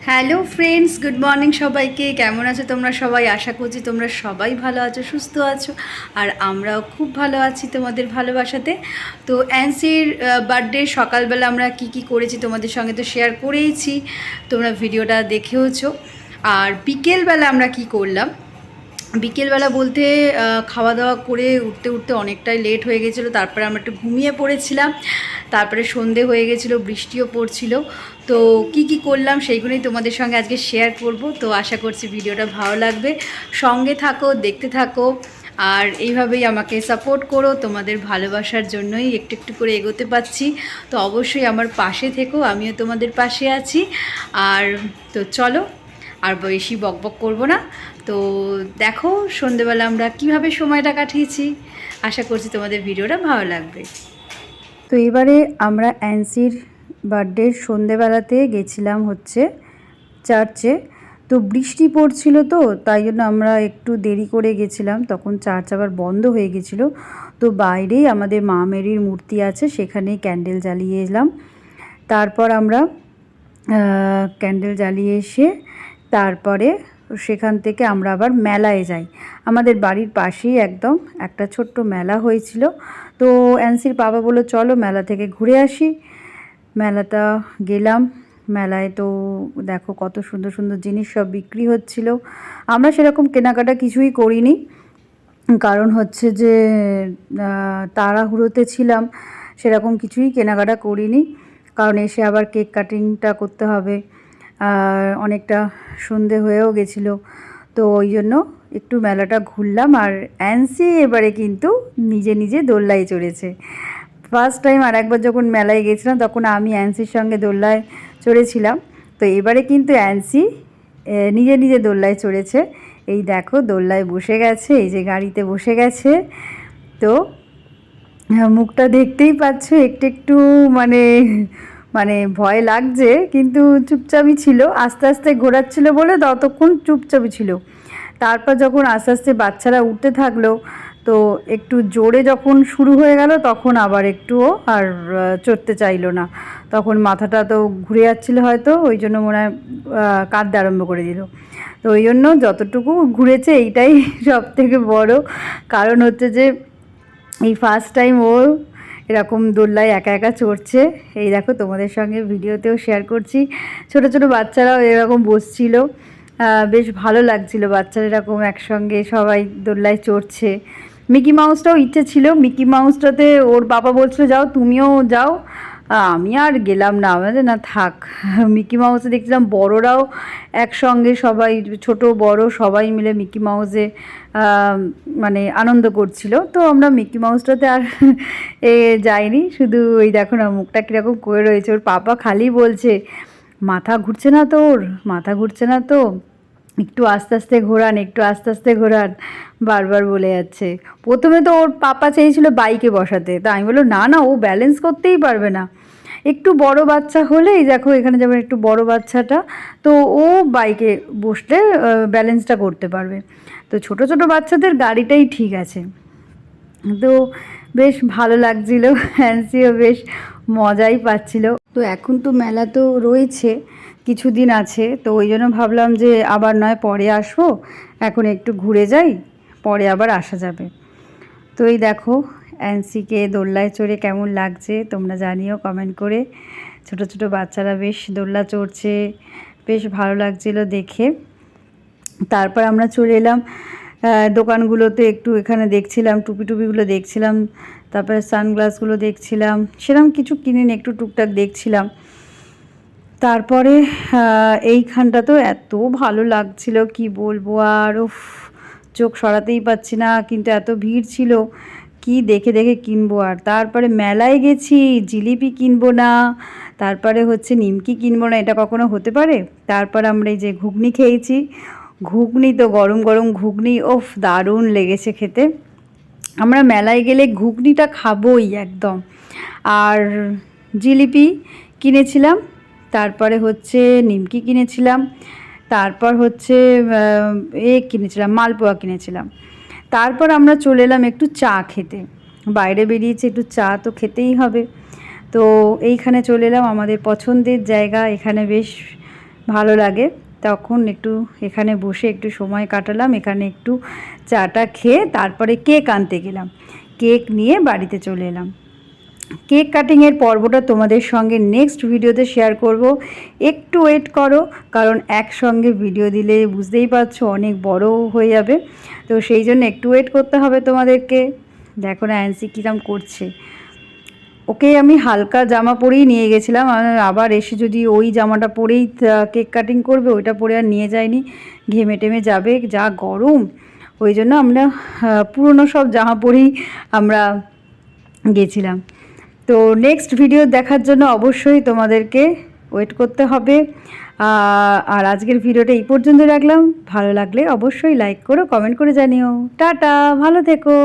Hello friends, good morning সবাইকে। কেমন আছো তোমরা সবাই? আশা করছি তোমরা সবাই ভালো আছো, সুস্থ আছো, আর আমরাও খুব ভালো আছি তোমাদের ভালোবাসাতে। তো অ্যান্সির বার্থডে সকালবেলা আমরা কি করেছি তোমাদের সঙ্গে তো শেয়ার করেইছি, তোমরা ভিডিওটা দেখেওছো। আর বিকেলবেলা আমরা কি করলাম, বিকেলবেলা বলতে খাওয়া দাওয়া করে উঠতে উঠতে অনেকটাই লেট হয়ে গেছিলো, তারপরে আমরা একটু ঘুমিয়ে পড়েছিলাম। তারপরে সন্ধে হয়ে গেছিলো, বৃষ্টিও পড়ছিল। তো কি করলাম সেইগুলোই তোমাদের সঙ্গে আজকে শেয়ার করব। তো আশা করছি ভিডিওটা ভালো লাগবে, সঙ্গে থাকো, দেখতে থাকো, আর এইভাবেই আমাকে সাপোর্ট করো। তোমাদের ভালোবাসার জন্যই একটু একটু করে এগোতে পারছি। তো অবশ্যই আমার পাশে থেকো, আমিও তোমাদের পাশে আছি। আর তো চলো, আর বেশি বকবক করব না। তো দেখো সন্ধেবেলা আমরা কিভাবে সময়টা কাটিয়েছি। আশা করছি তোমাদের ভিডিওটা ভালো লাগবে। তো এবারে আমরা অ্যান্সির বার্থডের সন্ধেবেলাতে গেছিলাম হচ্ছে চার্চে। তো বৃষ্টি পড়ছিল, তো তাই জন্য আমরা একটু দেরি করে গেছিলাম, তখন চার্চ আবার বন্ধ হয়ে গেছিলো। তো বাইরেই আমাদের মা মেরির মূর্তি আছে, সেখানেই ক্যান্ডেল জ্বালিয়ে এলাম। তারপর আমরা ক্যান্ডেল জ্বালিয়ে এসে তারপরে সেখান থেকে আমরা আবার মেলায় যাই। আমাদের বাড়ির পাশেই একদম একটা ছোট্ট মেলা হয়েছিল। তো অ্যান্সির বাবা বললো চলো মেলা থেকে ঘুরে আসি। মেলাটা গেলাম। মেলায় তো দেখো কত সুন্দর সুন্দর জিনিস সব বিক্রি হচ্ছিল। আমরা সেরকম কেনাকাটা কিছুই করিনি, কারণ হচ্ছে যে তাড়াহুড়োতে ছিলাম, সেরকম কিছুই কেনাকাটা করিনি, কারণ এসে আবার কেক কাটিংটা করতে হবে, আর অনেকটা সন্ধে হয়েও গেছিলো। তো ওই জন্য একটু মেলাটা ঘুরলাম। আর অ্যান্সি এবারে কিন্তু নিজে নিজে দোলনায় চড়েছে। ফার্স্ট টাইম আর একবার যখন মেলায় গেছিলাম তখন আমি অ্যান্সির সঙ্গে দোলনায় চড়েছিলাম। তো এবারে কিন্তু অ্যান্সি নিজে নিজে দোলনায় চড়েছে। এই দেখো দোলনায় বসে গেছে, এই যে গাড়িতে বসে গেছে। তো মুখটা দেখতেই পাচ্ছ, একটু একটু মানে মানে ভয় লাগছে, কিন্তু চুপচাপই ছিল। আস্তে আস্তে ঘোরাচ্ছিল বলে ততক্ষণ চুপচাপই ছিল। তারপর যখন আস্তে আস্তে বাচ্চারা উঠতে থাকলো, তো একটু জোরে যখন শুরু হয়ে গেল তখন আবার একটুও আর চড়তে চাইলো না। তখন মাথাটা তো ঘুরে যাচ্ছিলো, হয়তো ওই জন্য মনে হয় কাঁদতে আরম্ভ করে দিল। তো ওই জন্য যতটুকু ঘুরেছে এইটাই সব থেকে বড় কারণ হচ্ছে যে এই ফার্স্ট টাইম ও এরকম দোলনায় একা একা চড়ছে। এই দেখো তোমাদের সঙ্গে ভিডিওতেও শেয়ার করছি, ছোট ছোট বাচ্চারাও এরকম বসছিল, বেশ ভালো লাগছিল বাচ্চারা এরকম একসঙ্গে সবাই দোলনায় চড়ছে। মিকি মাউসটাও ইচ্ছে ছিল, মিকি মাউসটাতে ওর বাবা বলছিল যাও তুমিও যাও, আমি আর গেলাম না, আমাদের না থাক। মিকি মাউসে দেখছিলাম বড়রাও একসঙ্গে সবাই, ছোট বড় সবাই মিলে মিকি মাউসে মানে আনন্দ করছিল। তো আমরা মিকি মাউসটাতে আর যাইনি, শুধু ওই দেখো না মুখটা কীরকম করে রয়েছে। ওর পাপা খালি বলছে মাথা ঘুরছে না তো, ওর মাথা ঘুরছে না তো, একটু আস্তে আস্তে ঘোরান, একটু আস্তে আস্তে ঘোরান, বারবার বলে যাচ্ছে। প্রথমে তো ওর পাপা চেয়েছিল বাইকে বসাতে, তা আমি বললো না না, ও ব্যালেন্স করতেই পারবে না। একটু বড় বাচ্চা হলেই দেখো এখানে যেমন একটু বড় বাচ্চাটা, তো ও বাইকে বসলে ব্যালেন্সটা করতে পারবে। তো ছোট ছোট বাচ্চাদের গাড়িটাই ঠিক আছে। তো বেশ ভালো লাগছিল, হ্যান্সিও বেশ মজাই পাচ্ছিল। তো এখন তো মেলা তো রয়েছে, কিছুদিন আছে, তো ওই জন্য ভাবলাম যে আবার নয় পরে আসবো, এখন একটু ঘুরে যাই, পরে আবার আসা যাবে। তো এই দেখো অ্যান্সিকে দোলনায় চড়ে কেমন লাগছে তোমরা জানিও কমেন্ট করে। ছোট ছোট বাচ্চারা বেশ দোলনা চড়ছে, বেশ ভালো লাগছিল দেখে। তারপর আমরা চলে এলাম দোকানগুলোতে, একটু এখানে দেখছিলাম টুপিগুলো দেখছিলাম, তারপরে সানগ্লাসগুলো দেখছিলাম, সেরকম কিছু কিনিনি, একটু টুকটাক দেখছিলাম। তারপরে এইখানটা তো এত ভালো লাগছিল কি বলবো, আর উফ চোখ সরাতেই পাচ্ছি না, কিন্তু এত ভিড় ছিল, কি দেখে দেখে কিনবো। আর তারপরে মেলায় গেছি, জিলিপি কিনবো না, তারপরে হচ্ছে নিমকি কিনবো না, এটা কখনো হতে পারে। তারপর আমরা এই যে ঘুগনি খেয়েছি, ঘুগনি তো গরম গরম ঘুগনি, ওফ দারুণ লেগেছে খেতে। আমরা মেলায় গেলে ঘুগনিটা খাবোই একদম। আর জিলিপি কিনেছিলাম, তারপরে হচ্ছে নিমকি কিনেছিলাম, তারপর হচ্ছে কিনেছিলাম মালপোয়া কিনেছিলাম। তারপর আমরা চলে এলাম একটু চা খেতে, বাইরে বেরিয়েছি একটু চা তো খেতেই হবে। তো এইখানে চলে এলাম আমাদের পছন্দের জায়গা, এখানে বেশ ভালো লাগে। তখন একটু এখানে বসে একটু সময় কাটালাম, এখানে একটু চাটা খেয়ে তারপরে কেক আনতে গেলাম, কেক নিয়ে বাড়িতে চলে এলাম। কেক কাটিংয়ের পর্বটা তোমাদের সঙ্গে নেক্সট ভিডিওতে শেয়ার করব, একটু ওয়েট করো, কারণ একসঙ্গে ভিডিও দিলে বুঝতেই পারছো অনেক বড় হয়ে যাবে, তো সেই জন্য একটু ওয়েট করতে হবে তোমাদেরকে। দেখো না অ্যান্সি কিরম করছে, ওকে আমি হালকা জামা পরেই নিয়ে গেছিলাম, আবার এসে যদি ওই জামাটা পরেই কেক কাটিং করবে, ওইটা পরে আর নিয়ে যাইনি, ঘেমে টেমে যাবে, যা গরম, ওই জন্য আমরা পুরনো সব জামা পরেই আমরা গেছিলাম। তো নেক্সট ভিডিও দেখার জন্য অবশ্যই তোমাদেরকে ওয়েট করতে হবে। আর আজকের ভিডিওটা এই পর্যন্ত রাখলাম, ভালো লাগলে অবশ্যই লাইক করো, কমেন্ট করে জানিও। টাটা, ভালো থেকো।